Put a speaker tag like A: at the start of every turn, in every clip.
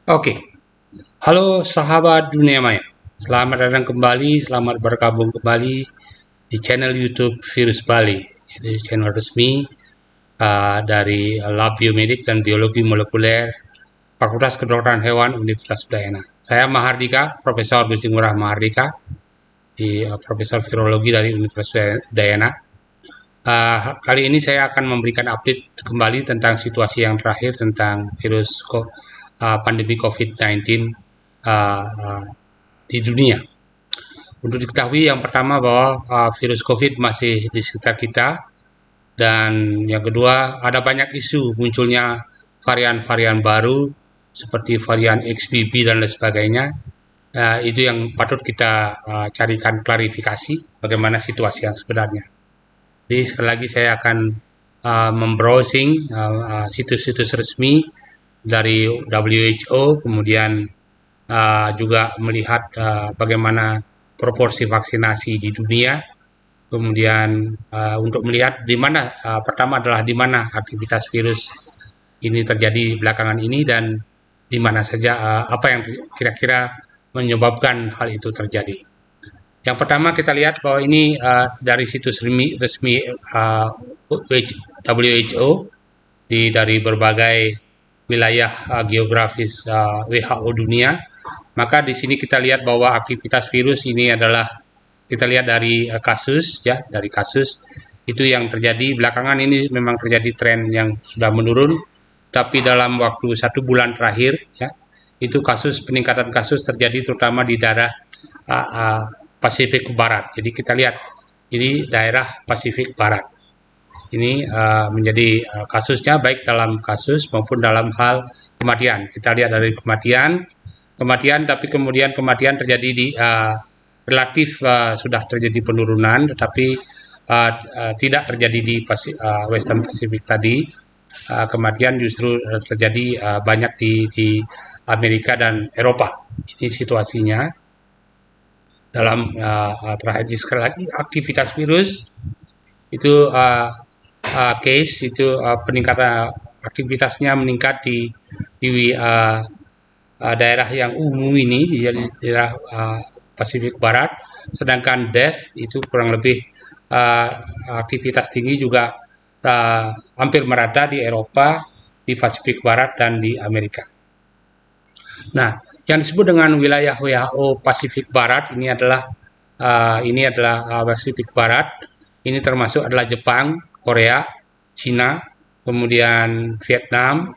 A: Oke, halo sahabat dunia maya. Selamat datang kembali, selamat bergabung kembali di channel YouTube Virus Bali. Itu channel resmi dari Lab Biomedik dan Biologi Molekuler Fakultas Kedokteran Hewan Universitas Udayana. Saya Mahardika, Profesor Gusti Ngurah Mahardika, Profesor Virologi dari Universitas Udayana. Kali ini saya akan memberikan update kembali tentang situasi yang terakhir tentang pandemi COVID-19 di dunia. Untuk diketahui yang pertama bahwa virus COVID masih di sekitar kita, dan yang kedua ada banyak isu munculnya varian-varian baru seperti varian XBB dan lain sebagainya. Itu yang patut kita carikan klarifikasi bagaimana situasi yang sebenarnya. Jadi sekali lagi saya akan membrowsing situs-situs resmi dari WHO, kemudian juga melihat bagaimana proporsi vaksinasi di dunia, kemudian untuk melihat di mana pertama adalah di mana aktivitas virus ini terjadi belakangan ini dan di mana saja apa yang kira-kira menyebabkan hal itu terjadi. Yang pertama kita lihat bahwa ini dari situs resmi WHO dari berbagai wilayah geografis WHO dunia. Maka di sini kita lihat bahwa aktivitas virus ini adalah kita lihat dari kasus ya, dari kasus itu yang terjadi belakangan ini memang terjadi tren yang sudah menurun, tapi dalam waktu 1 bulan terakhir ya itu peningkatan kasus terjadi terutama di daerah Pasifik Barat. Jadi kita lihat ini daerah Pasifik Barat. Ini menjadi kasusnya baik dalam kasus maupun dalam hal kematian. Kita lihat dari kematian, tapi kemudian kematian terjadi di relatif sudah terjadi penurunan, tetapi tidak terjadi di Western Pacific tadi. Kematian justru terjadi banyak di Amerika dan Eropa. Ini situasinya dalam terakhir sekali lagi aktivitas virus itu case itu peningkatan aktivitasnya meningkat di daerah yang ungu ini di daerah Pasifik Barat, sedangkan death itu kurang lebih aktivitas tinggi juga hampir merata di Eropa, di Pasifik Barat dan di Amerika. Nah, yang disebut dengan wilayah WHO Pasifik Barat ini adalah Pasifik Barat. Ini termasuk adalah Jepang, Korea, Cina, kemudian Vietnam,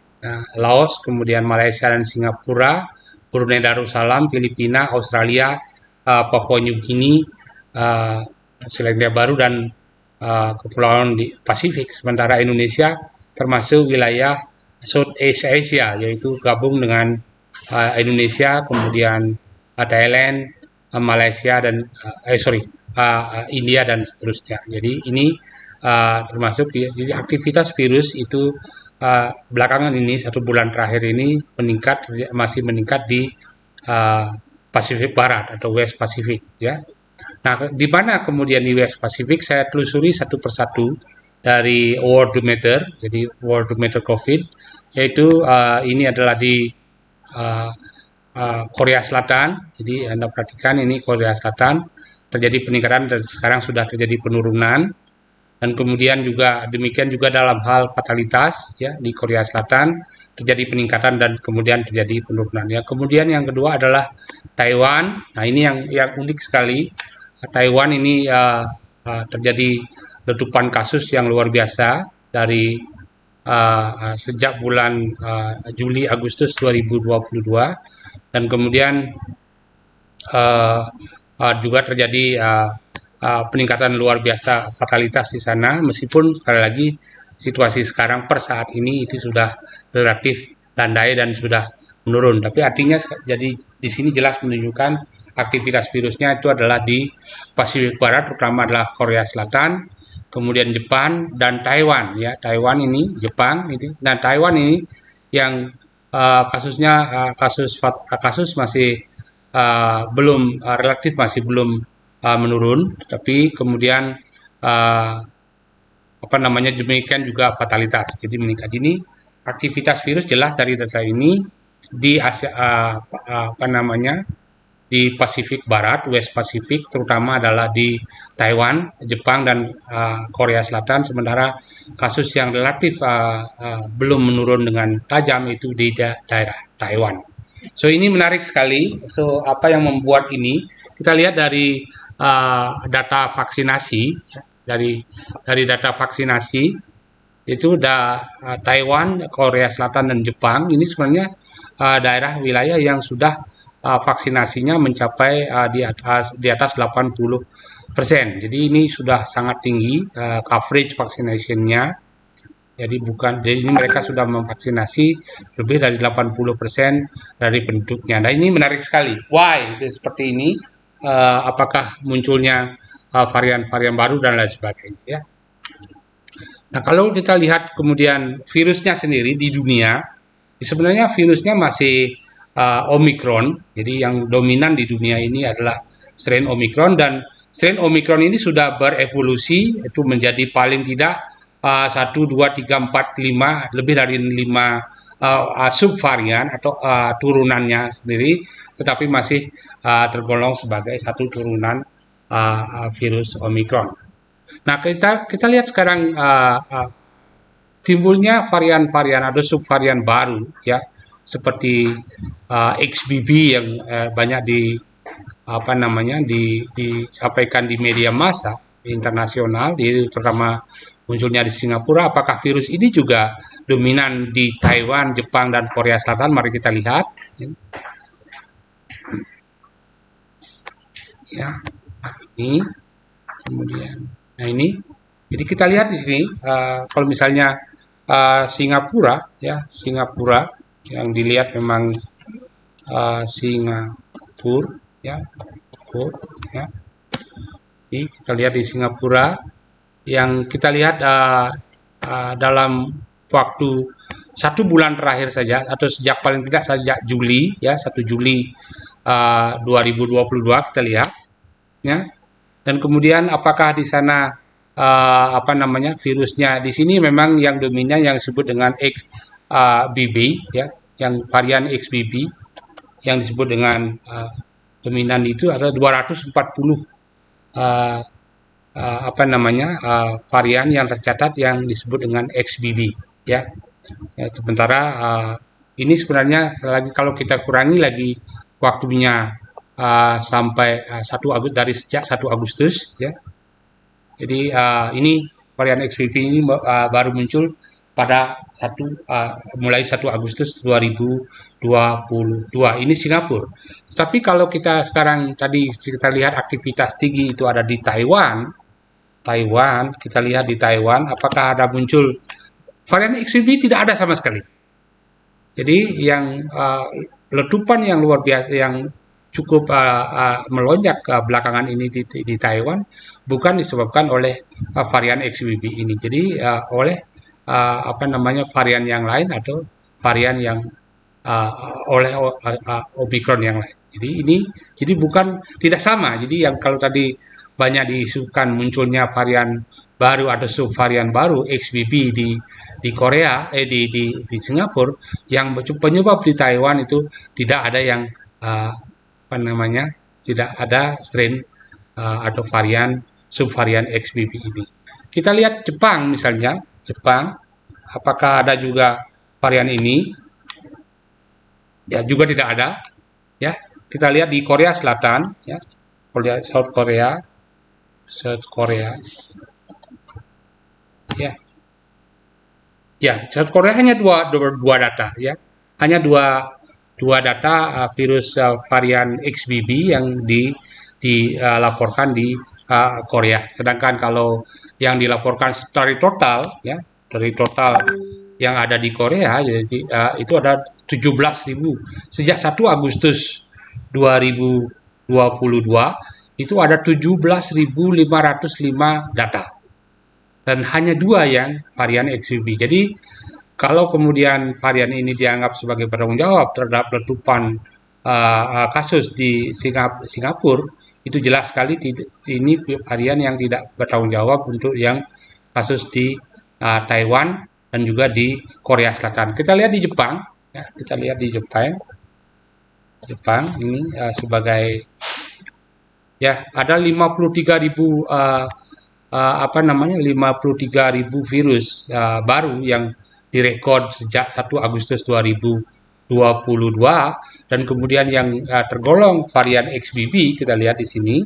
A: Laos, kemudian Malaysia dan Singapura, Brunei Darussalam, Filipina, Australia, Papua New Guinea, Selandia Baru dan kepulauan di Pasifik. Sementara Indonesia termasuk wilayah Southeast Asia, yaitu gabung dengan Indonesia, kemudian Thailand, Malaysia dan India dan seterusnya. Jadi ini termasuk jadi aktivitas virus itu belakangan ini 1 bulan terakhir ini masih meningkat di Pasifik Barat atau West Pacific ya. Nah, di mana kemudian di West Pacific saya telusuri satu persatu dari Worldometer, jadi Worldometer COVID, yaitu ini adalah di Korea Selatan. Jadi Anda perhatikan ini Korea Selatan terjadi peningkatan dan sekarang sudah terjadi penurunan. Dan kemudian juga demikian juga dalam hal fatalitas ya di Korea Selatan terjadi peningkatan dan kemudian terjadi penurunan. Ya, kemudian yang kedua adalah Taiwan. Nah, ini yang unik sekali. Taiwan ini terjadi letupan kasus yang luar biasa dari sejak bulan Juli Agustus 2022 dan kemudian juga terjadi peningkatan luar biasa fatalitas di sana, meskipun sekali lagi situasi sekarang per saat ini itu sudah relatif landai dan sudah menurun. Tapi artinya jadi di sini jelas menunjukkan aktivitas virusnya itu adalah di Pasifik Barat, terutama adalah Korea Selatan, kemudian Jepang dan Taiwan ya. Taiwan ini, Jepang ini, dan Taiwan ini yang kasus masih belum relatif masih belum menurun, tetapi kemudian demikian juga fatalitas. Jadi meningkat ini aktivitas virus jelas dari data ini di Asia, apa namanya, di Pasifik Barat, West Pasifik, terutama adalah di Taiwan, Jepang, dan Korea Selatan. Sementara kasus yang relatif belum menurun dengan tajam itu di daerah Taiwan. So ini menarik sekali. So apa yang membuat ini? Kita lihat dari data vaksinasi, ya. Dari data vaksinasi itu Taiwan, Korea Selatan, dan Jepang ini sebenarnya daerah wilayah yang sudah vaksinasinya mencapai di atas 80%. Jadi ini sudah sangat tinggi coverage vaccination-nya. Jadi ini mereka sudah memvaksinasi lebih dari 80% dari penduduknya. Nah, ini menarik sekali. Why? Itu seperti ini. Apakah munculnya varian-varian baru dan lain sebagainya, ya. Nah, kalau kita lihat kemudian virusnya sendiri di dunia, sebenarnya virusnya masih Omicron. Jadi yang dominan di dunia ini adalah strain Omicron, dan strain Omicron ini sudah berevolusi itu menjadi paling tidak 1, 2, 3, 4, 5, lebih dari 5 subvarian atau turunannya sendiri, tetapi masih tergolong sebagai satu turunan virus Omicron. Nah, kita lihat sekarang timbulnya varian-varian atau subvarian baru, ya, seperti XBB yang banyak disampaikan di media massa internasional, terutama munculnya di Singapura. Apakah virus ini juga dominan di Taiwan, Jepang, dan Korea Selatan? Mari kita lihat. Ya, ini kemudian. Nah, ini. Jadi kita lihat di sini kalau misalnya Singapura, ya, Singapura yang dilihat memang Singapura, ya, ya. Jadi kita lihat di Singapura yang kita lihat dalam waktu 1 bulan terakhir saja, atau sejak paling tidak sejak Juli, ya, 1 Juli 2022 kita lihat, ya. Dan kemudian apakah di sana virusnya di sini memang yang dominan yang disebut dengan XBB, ya, yang varian XBB yang disebut dengan dominan itu ada 240 varian yang tercatat yang disebut dengan XBB, ya. Sementara ini sebenarnya lagi kalau kita kurangi lagi waktunya sampai sejak 1 Agustus, ya. Jadi ini varian XBB ini baru muncul pada mulai 1 Agustus 2022. Ini Singapura. Tapi kalau kita sekarang tadi kita lihat aktivitas tinggi itu ada di Taiwan. Kita lihat di Taiwan apakah ada muncul varian XBB? Tidak ada sama sekali. Jadi yang letupan yang luar biasa yang cukup melonjak belakangan ini di Taiwan bukan disebabkan oleh varian XBB ini. Jadi oleh varian yang lain atau varian yang oleh Omicron yang lain. Jadi bukan tidak sama. Jadi yang kalau tadi banyak diisukan munculnya varian baru atau subvarian baru XBB di Korea, di Singapura, yang penyebab di Taiwan itu tidak ada yang tidak ada strain atau subvarian XBB ini. Kita lihat Jepang misalnya, apakah ada juga varian ini? Ya, juga tidak ada. Ya, kita lihat di Korea Selatan, ya, South Korea, ya, South Korea hanya dua data, ya, hanya dua data virus varian XBB yang dilaporkan di Korea. Sedangkan kalau yang dilaporkan dari total, ya, dari total yang ada di Korea, jadi itu ada 17.000 sejak 1 Agustus 2022 itu ada 17.505 data dan hanya 2 yang varian XBB. Jadi kalau kemudian varian ini dianggap sebagai bertanggung jawab terhadap letupan kasus di Singapura, itu jelas sekali ini varian yang tidak bertanggung jawab untuk yang kasus di Taiwan dan juga di Korea Selatan. Kita lihat di Jepang, Ya, kita lihat di Jepang ini sebagai ya ada 53.000 apa namanya 53.000 virus baru yang direkod sejak 1 Agustus 2022 dan kemudian yang tergolong varian XBB kita lihat di sini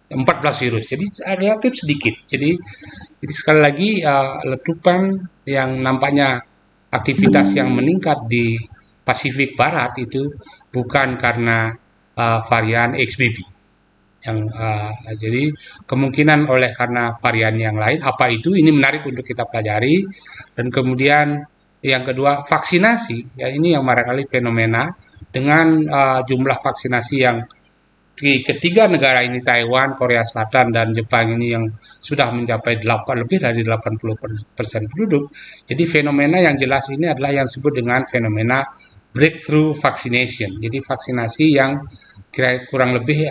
A: 14 virus. Jadi relatif sedikit. Jadi sekali lagi letupan yang nampaknya aktivitas yang meningkat di Pasifik Barat itu bukan karena varian XBB. Jadi kemungkinan oleh karena varian yang lain apa itu ini menarik untuk kita pelajari. Dan kemudian yang kedua vaksinasi ya ini yang barangkali fenomena dengan jumlah vaksinasi yang di ketiga negara ini Taiwan, Korea Selatan dan Jepang ini yang sudah mencapai lebih dari 80% penduduk. Jadi fenomena yang jelas ini adalah yang disebut dengan fenomena breakthrough vaccination. Jadi vaksinasi yang kurang lebih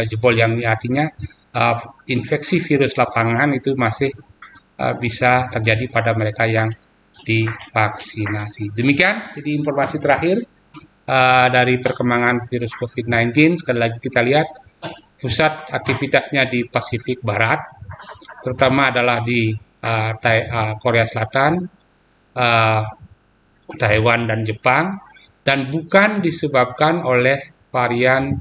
A: jebol yang artinya infeksi virus lapangan itu masih bisa terjadi pada mereka yang divaksinasi. Demikian, jadi informasi terakhir dari perkembangan virus COVID-19. Sekali lagi kita lihat pusat aktivitasnya di Pasifik Barat, terutama adalah di Korea Selatan, Taiwan dan Jepang, dan bukan disebabkan oleh varian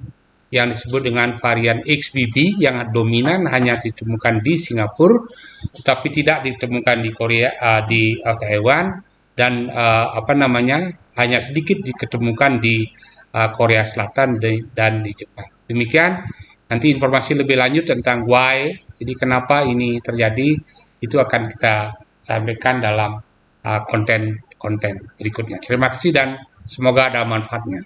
A: yang disebut dengan varian XBB yang dominan hanya ditemukan di Singapura, tetapi tidak ditemukan di Korea, di Taiwan, dan apa namanya hanya sedikit diketemukan di Korea Selatan dan di Jepang. Demikian, nanti informasi lebih lanjut tentang why, jadi kenapa ini terjadi, itu akan kita sampaikan dalam konten berikutnya. Terima kasih dan semoga ada manfaatnya.